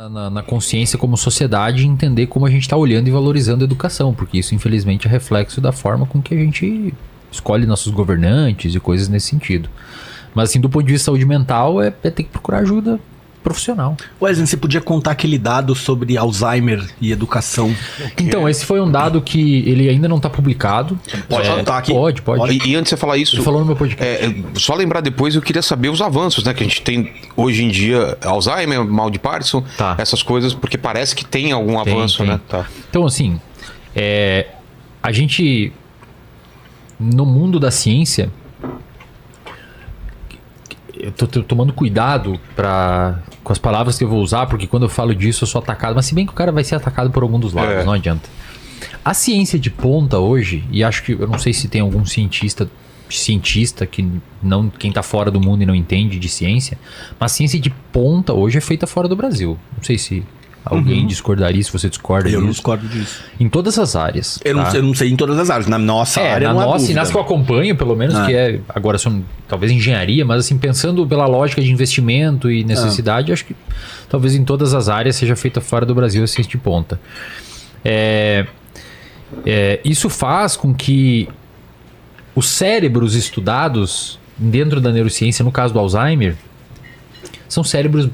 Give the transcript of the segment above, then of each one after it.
na consciência como sociedade e entender como a gente está olhando e valorizando a educação, porque isso infelizmente é reflexo da forma com que a gente escolhe nossos governantes e coisas nesse sentido. Mas assim, do ponto de vista de saúde mental, é ter que procurar ajuda profissional. Wesley, você podia contar aquele dado sobre Alzheimer e educação? Então, esse foi um dado que ele ainda não está publicado. Pode contar aqui? Pode. E antes de você falar isso... Ele falou no meu podcast. Só lembrar depois, eu queria saber os avanços, né? Que a gente tem hoje em dia, Alzheimer, mal de Parkinson, essas coisas, porque parece que tem algum avanço, né? Tá. Então, assim, a gente, no mundo da ciência... Eu tô tomando cuidado com as palavras que eu vou usar, porque quando eu falo disso eu sou atacado, mas se bem que o cara vai ser atacado por algum dos lados, não adianta. A ciência de ponta hoje, e acho que eu não sei se tem algum cientista que não, quem tá fora do mundo e não entende de ciência, mas a ciência de ponta hoje é feita fora do Brasil. Não sei se alguém discordaria, se você discorda disso. Eu não discordo disso. Em todas as áreas. Eu não sei em todas as áreas. Na nossa área na não há nossa, dúvida. e nas que eu acompanho, pelo menos, que é, agora são talvez engenharia, mas assim, pensando pela lógica de investimento e necessidade, acho que talvez em todas as áreas seja feita fora do Brasil a ciência de ponta. Isso faz com que os cérebros estudados dentro da neurociência, no caso do Alzheimer, são cérebros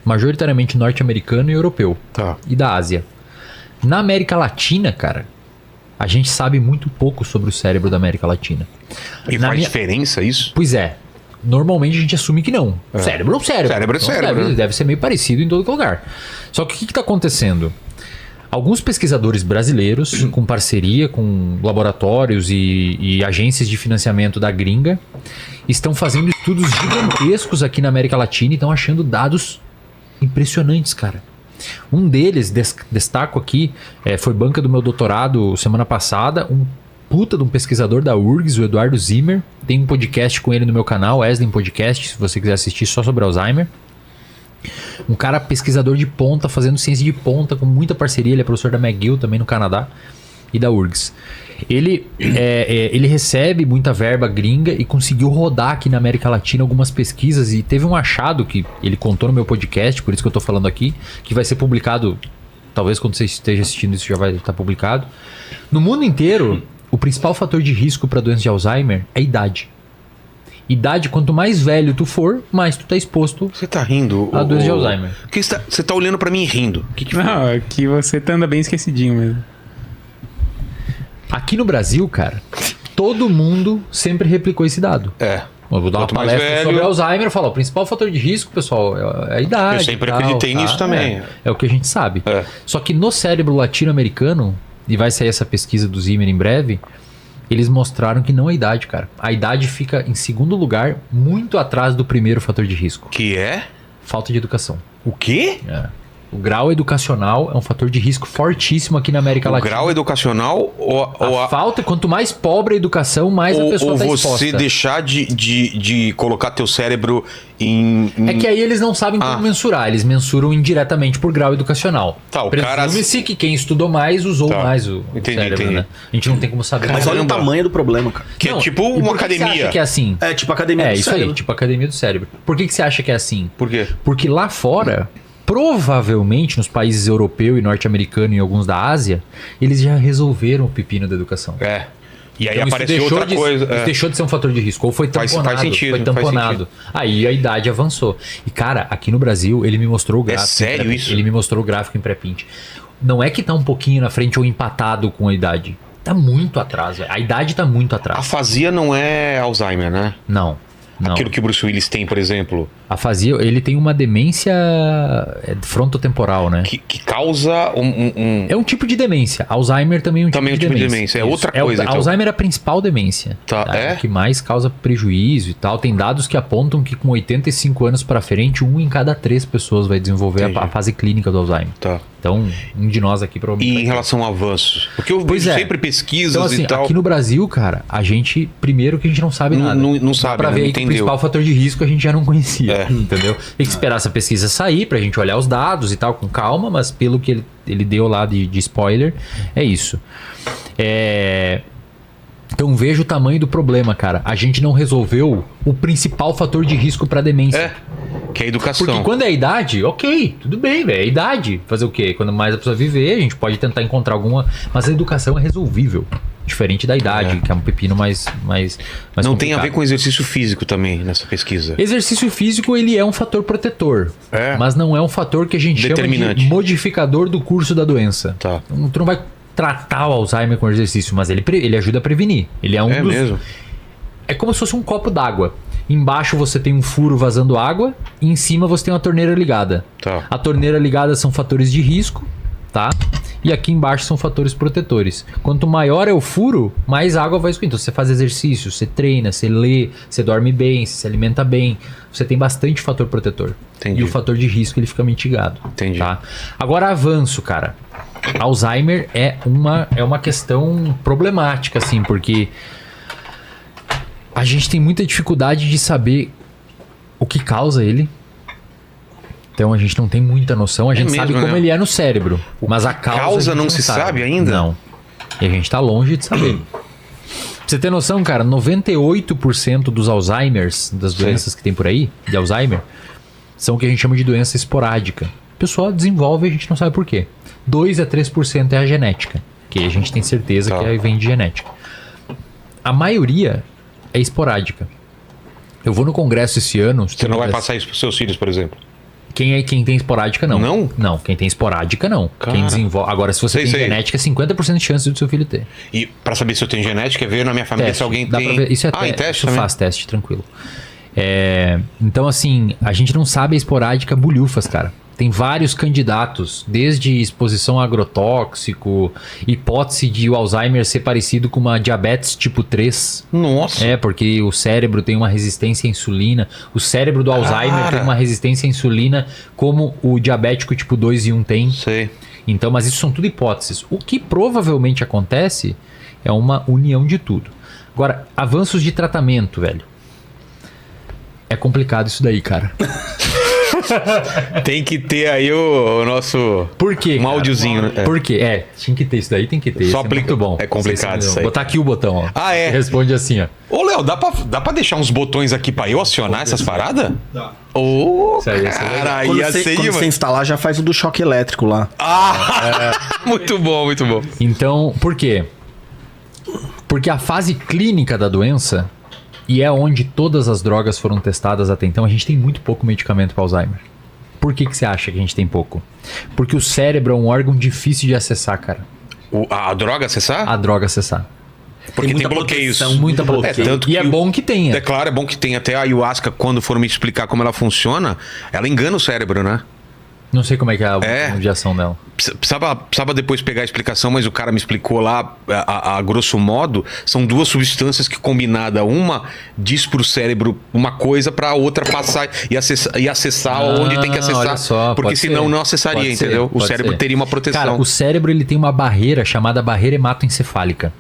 majoritariamente norte-americano e europeu. E da Ásia. Na América Latina, cara, a gente sabe muito pouco sobre o cérebro da América Latina. E faz diferença isso? Pois é. Normalmente a gente assume que não. Cérebro é um cérebro. Cérebro é cérebro. Deve ser meio parecido em todo lugar. Só que o que está acontecendo? Alguns pesquisadores brasileiros, com parceria com laboratórios e agências de financiamento da gringa, estão fazendo estudos gigantescos aqui na América Latina e estão achando dados impressionantes, cara. Um deles, destaco aqui, foi banca do meu doutorado semana passada, um puta de um pesquisador da URGS, o Eduardo Zimmer. Tem um podcast com ele no meu canal, Wesley Podcast, se você quiser assistir só sobre Alzheimer. Um cara pesquisador de ponta, fazendo ciência de ponta, com muita parceria. Ele é professor da McGill também no Canadá e da URGS. Ele recebe muita verba gringa e conseguiu rodar aqui na América Latina algumas pesquisas e teve um achado que ele contou no meu podcast, por isso que eu tô falando aqui, que vai ser publicado, talvez quando você esteja assistindo isso já vai estar publicado. No mundo inteiro, o principal fator de risco para doença de Alzheimer é a idade. Idade, quanto mais velho tu for, mais tu tá exposto. Você tá rindo? A doença de Alzheimer. Você tá olhando pra mim rindo. Não, é que você anda bem esquecidinho mesmo. Aqui no Brasil, cara, todo mundo sempre replicou esse dado. Eu vou dar uma palestra sobre Alzheimer e falar, o principal fator de risco, pessoal, é a idade. Eu sempre acreditei nisso também. É o que a gente sabe. Só que no cérebro latino-americano, e vai sair essa pesquisa do Zimmer em breve, eles mostraram que não é a idade, cara. A idade fica em segundo lugar, muito atrás do primeiro fator de risco. Que é? Falta de educação. O quê? O grau educacional é um fator de risco fortíssimo aqui na América Latina. O grau educacional ou a falta, quanto mais pobre a educação, mais a pessoa está exposta. Ou você deixar de colocar teu cérebro em... É que aí eles não sabem como mensurar. Eles mensuram indiretamente por grau educacional. Presume-se que quem estudou mais usou mais o cérebro, né? A gente não tem como saber. Mas olha o tamanho do problema, cara. Que é tipo uma academia. Você acha que é assim? É tipo academia do cérebro. É isso aí, tipo academia do cérebro. Por que você acha que é assim? Por quê? Porque lá fora... Provavelmente nos países europeu e norte-americano e alguns da Ásia, eles já resolveram o pepino da educação. E aí então, apareceu outra coisa. Isso deixou de ser um fator de risco. Ou foi tamponado. Faz sentido, foi tamponado. Aí a idade avançou. E cara, aqui no Brasil, ele me mostrou o gráfico. É sério isso? Ele me mostrou o gráfico em pré-print. Não é que tá um pouquinho na frente ou empatado com a idade. Tá muito atrás. A idade tá muito atrás. Afasia não é Alzheimer, né? Não. Aquilo que o Bruce Willis tem, por exemplo. Afasia, ele tem uma demência frontotemporal, né? Que causa É um tipo de demência. Alzheimer também é um tipo de demência. É outra coisa. Então. Alzheimer é a principal demência. É o que mais causa prejuízo e tal. Tem dados que apontam que com 85 anos para frente, 1 em cada 3 pessoas vai desenvolver a fase clínica do Alzheimer. Então, um de nós aqui provavelmente... E em relação a avanços? Porque eu vejo sempre pesquisas então, assim, e tal. Aqui no Brasil, cara, a gente... Primeiro que a gente não sabe nada. Não sabe, pra ver aí que o principal fator de risco a gente já não conhecia. Entendeu? Tem que esperar essa pesquisa sair pra gente olhar os dados e tal com calma, mas pelo que ele deu lá de spoiler, é isso. Então veja o tamanho do problema, cara. A gente não resolveu o principal fator de risco pra demência. Que é a educação. Porque quando é a idade, ok, tudo bem, velho. É a idade. Fazer o quê? Quando mais a pessoa viver, a gente pode tentar encontrar alguma... Mas a educação é resolvível. Diferente da idade, que é um pepino mais não complicado. tem a ver com exercício físico também, nessa pesquisa. Exercício físico, ele é um fator protetor. Mas não é um fator que a gente chama de modificador do curso da doença. Tá. Tu não vai tratar o Alzheimer com exercício, mas ele ajuda a prevenir. Ele é um dos... mesmo? É como se fosse um copo d'água. Embaixo você tem um furo vazando água e em cima você tem uma torneira ligada. Tá. A torneira ligada são fatores de risco, tá? E aqui embaixo são fatores protetores. Quanto maior é o furo, mais água vai escorrer. Então você faz exercício, você treina, você lê, você dorme bem, você se alimenta bem. Você tem bastante fator protetor. Entendi. E o fator de risco ele fica mitigado. Entendi. Tá? Agora avanço, cara. Alzheimer é uma questão problemática, assim, porque a gente tem muita dificuldade de saber o que causa ele. Então a gente não tem muita noção. A gente sabe como ele é no cérebro. Mas a causa não se sabe ainda? Não. E a gente tá longe de saber. Pra você ter noção, cara, 98% dos Alzheimers, das doenças que tem por aí, de Alzheimer, são o que a gente chama de doença esporádica. A pessoa desenvolve e a gente não sabe por quê. 2 a 3% é a genética, que a gente tem certeza que vem de genética. A maioria é esporádica. Eu vou no congresso esse ano... Você não vai passar isso pros seus filhos, por exemplo? Quem tem esporádica, não. Não? Não, quem tem esporádica, não. Cara. Quem desenvolve... Agora, se você tem genética, é 50% de chance do seu filho ter. E pra saber se eu tenho genética, é ver na minha família se alguém tem... Pra ver. Isso é em teste isso também? faz teste, tranquilo. Então, assim, a gente não sabe a esporádica bulhufas, cara. Tem vários candidatos, desde exposição a agrotóxico, hipótese de o Alzheimer ser parecido com uma diabetes tipo 3. Nossa! Porque o cérebro tem uma resistência à insulina. O cérebro do Alzheimer tem uma resistência à insulina como o diabético tipo 2 e 1 tem. Sei. Então, mas isso são tudo hipóteses. O que provavelmente acontece é uma união de tudo. Agora, avanços de tratamento, velho. É complicado isso daí, cara. Tem que ter aí o nosso... Por quê, um áudiozinho, né? Por quê? Tinha que ter isso daí, tem que ter. Só isso é muito bom. É complicado isso aí. Botar aqui o botão, ó. Ah, é? Responde assim, ó. Ô, Léo, dá pra deixar uns botões aqui pra eu acionar essas paradas? Dá. Ô, Isso aí, cara, Quando ia você, ser quando você demais. instalar, já faz o do choque elétrico lá. Muito bom, muito bom. Então, por quê? Porque a fase clínica da doença, e é onde todas as drogas foram testadas até então, a gente tem muito pouco medicamento para Alzheimer. Por que você acha que a gente tem pouco? Porque o cérebro é um órgão difícil de acessar, cara. A droga acessar? A droga acessar. Porque tem muita bloqueios. proteção, Muita bloqueio. tanto E que é bom que tenha. É claro, é bom que tenha. Até a ayahuasca, quando for me explicar como ela funciona, ela engana o cérebro, né? Não sei como é que é a de ação dela. Precisava depois pegar a explicação, mas o cara me explicou lá, a grosso modo, são duas substâncias que combinada, uma diz pro cérebro uma coisa pra outra passar e acessar onde tem que acessar. Olha só, porque senão não acessaria, Pode ser, entendeu? O pode cérebro ser. teria uma proteção. Cara, o cérebro ele tem uma barreira chamada barreira hematoencefálica.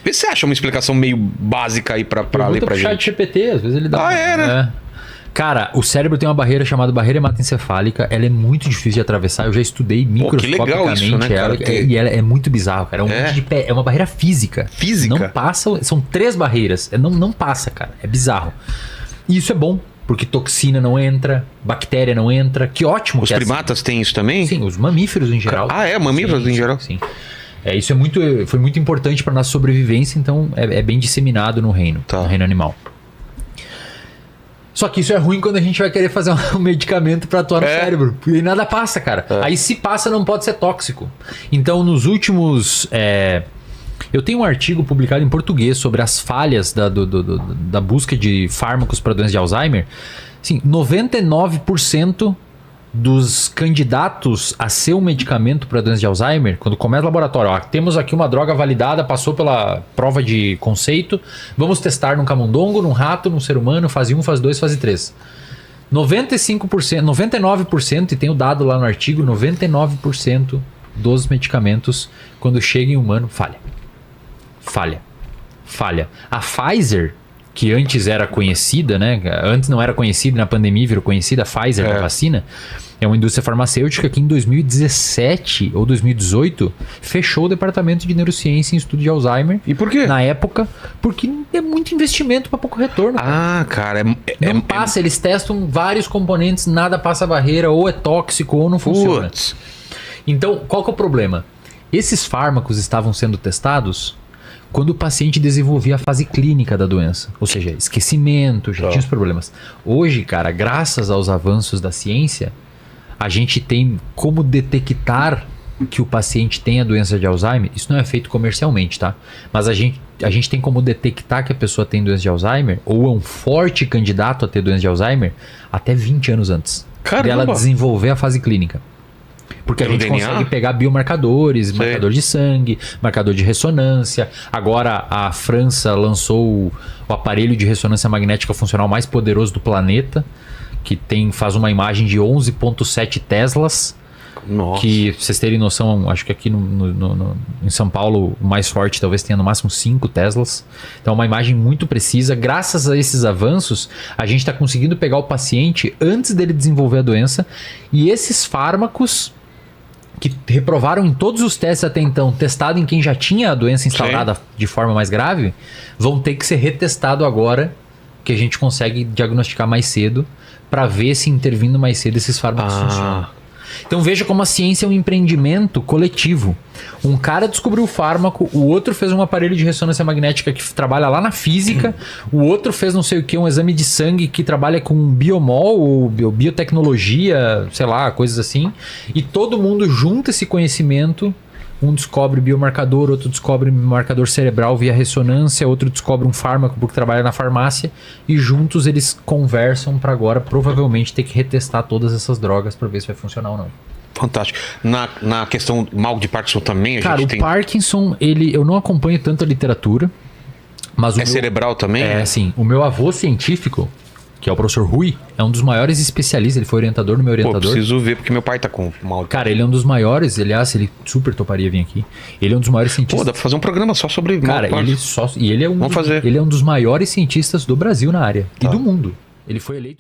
Vê se você acha uma explicação meio básica aí pra ler pra chat gente. GPT, às vezes ele dá. né? Cara, o cérebro tem uma barreira chamada barreira hematoencefálica. Ela é muito difícil de atravessar. Eu já estudei microscopicamente legal isso, né, ela. cara? E ela é muito bizarro, cara. É um monte de pé. É uma barreira física. Física? Não passa. São 3 barreiras. Não passa, cara. É bizarro. E isso é bom, porque toxina não entra, bactéria não entra. Que ótimo. Os que primatas têm isso também? Sim, os mamíferos em geral. Mamíferos em geral? Sim. Isso foi muito importante para nossa sobrevivência, então é bem disseminado no reino animal. Só que isso é ruim quando a gente vai querer fazer um medicamento para atuar no cérebro. E nada passa, cara. Aí se passa, não pode ser tóxico. Então, nos últimos... eu tenho um artigo publicado em português sobre as falhas da busca de fármacos para doença de Alzheimer. Assim, 99% dos candidatos a ser um medicamento para doença de Alzheimer, quando começa o laboratório, temos aqui uma droga validada, passou pela prova de conceito, vamos testar num camundongo, num rato, num ser humano, fase 1, fase 2, fase 3. 95%, 99%, e tem o dado lá no artigo, 99% dos medicamentos, quando chega em humano, falha. A Pfizer, que antes era conhecida, né? Antes não era conhecida, na pandemia virou conhecida, a Pfizer, a vacina. É uma indústria farmacêutica que em 2017 ou 2018 fechou o departamento de neurociência em estudo de Alzheimer. E por quê? Na época, porque é muito investimento para pouco retorno. Ah, cara. Não passa, eles testam vários componentes, nada passa a barreira, ou é tóxico ou não funciona. Putz. Então, qual que é o problema? Esses fármacos estavam sendo testados quando o paciente desenvolvia a fase clínica da doença. Ou seja, esquecimento, já tinha os problemas. Hoje, cara, graças aos avanços da ciência, a gente tem como detectar que o paciente tem a doença de Alzheimer. Isso não é feito comercialmente, tá? Mas a gente tem como detectar que a pessoa tem doença de Alzheimer ou é um forte candidato a ter doença de Alzheimer até 20 anos antes dela desenvolver a fase clínica. Porque Pelo a gente DNA? consegue pegar biomarcadores, marcador de sangue, marcador de ressonância. Agora a França lançou o aparelho de ressonância magnética funcional mais poderoso do planeta, que faz uma imagem de 11,7 teslas. Nossa. Que, pra vocês terem noção, acho que aqui em São Paulo o mais forte talvez tenha no máximo 5 teslas. Então é uma imagem muito precisa. Graças a esses avanços, a gente está conseguindo pegar o paciente antes dele desenvolver a doença. E esses fármacos que reprovaram em todos os testes até então, testado em quem já tinha a doença instaurada de forma mais grave, vão ter que ser retestado agora, que a gente consegue diagnosticar mais cedo, para ver se intervindo mais cedo esses fármacos funcionam. Então veja como a ciência é um empreendimento coletivo. Um cara descobriu o fármaco, o outro fez um aparelho de ressonância magnética que trabalha lá na física, o outro fez não sei o que, um exame de sangue que trabalha com biomol ou biotecnologia, sei lá, coisas assim. E todo mundo junta esse conhecimento. Um descobre biomarcador, outro descobre marcador cerebral via ressonância, outro descobre um fármaco porque trabalha na farmácia, e juntos eles conversam para agora provavelmente ter que retestar todas essas drogas para ver se vai funcionar ou não. Fantástico. Na questão mal de Parkinson também, a gente tem... Cara, o Parkinson, eu não acompanho tanto a literatura, mas cerebral também? É, sim. O meu avô científico, que é o professor Rui, é um dos maiores especialistas, ele foi orientador do meu orientador. Pô, preciso ver, porque meu pai tá com mal. Cara, ele é um dos maiores, aliás, ele super toparia vir aqui. Ele é um dos maiores cientistas. Pô, dá pra fazer um programa só sobre Cara, mal de Parkinson. ele é Vamos fazer. Ele é um dos maiores cientistas do Brasil na área e do mundo. Ele foi eleito